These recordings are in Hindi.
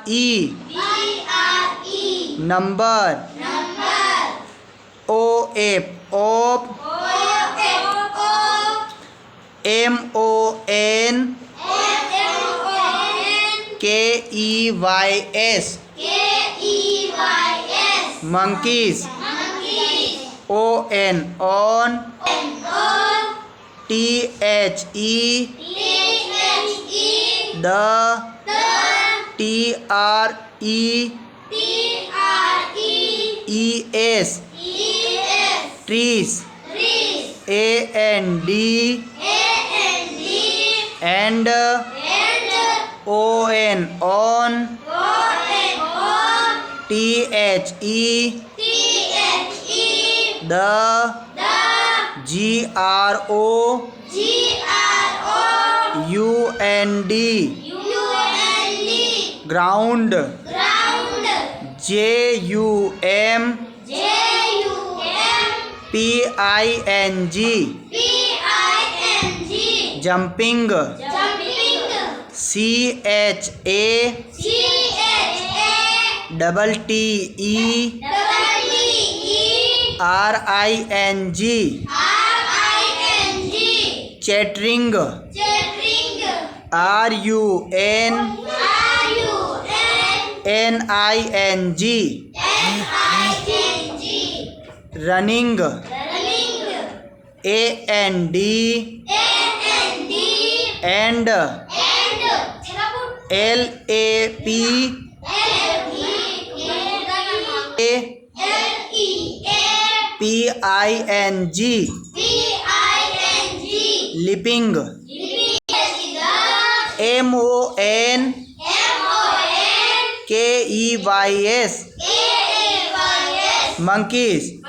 E number O F M O N K E Y S monkeys. O N on T H E the T R E E S trees. A N D and O N on T H E the G R O U N D ground. J U M P I N G jumping. C H A double T E R I N G chattering. R U N N I N G running. A N D and L A P P I N G leaping. M O N K E Y S monkeys.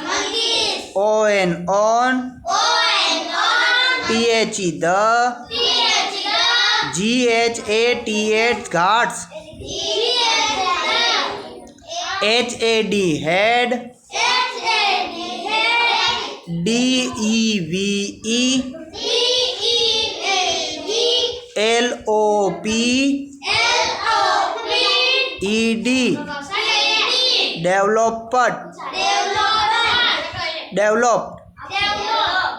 O N on P H E the G H A T H ghats. H A D head. D E V E L O P E D developed.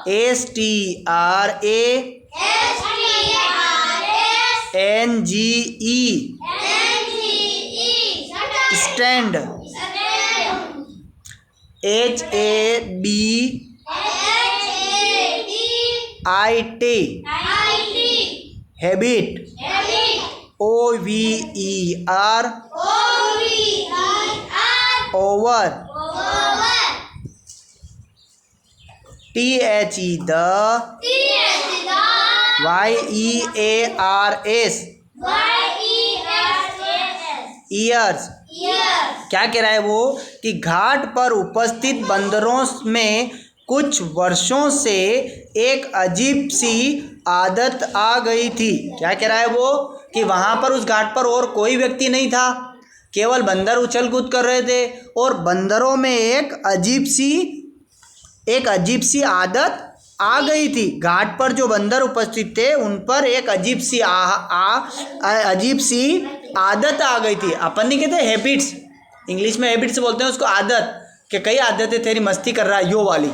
S T R A N G E stand. H A B I T habit. O V E R over. T H E the Y E A R S ears. क्या कह रहा है वो कि घाट पर उपस्थित बंदरों में कुछ वर्षों से एक अजीब सी आदत आ गई थी। क्या कह रहा है वो कि वहाँ पर उस घाट पर और कोई व्यक्ति नहीं था, केवल बंदर उछल कूद कर रहे थे और बंदरों में एक अजीब सी आदत आ गई थी। घाट पर जो बंदर उपस्थित थे उन पर एक अजीब सी आदत आ गई थी। अपन नहीं कहते हैबिट्स, इंग्लिश में हैबिट्स बोलते हैं उसको, आदत, कि कई आदतें तेरी मस्ती कर रहा है यो वाली।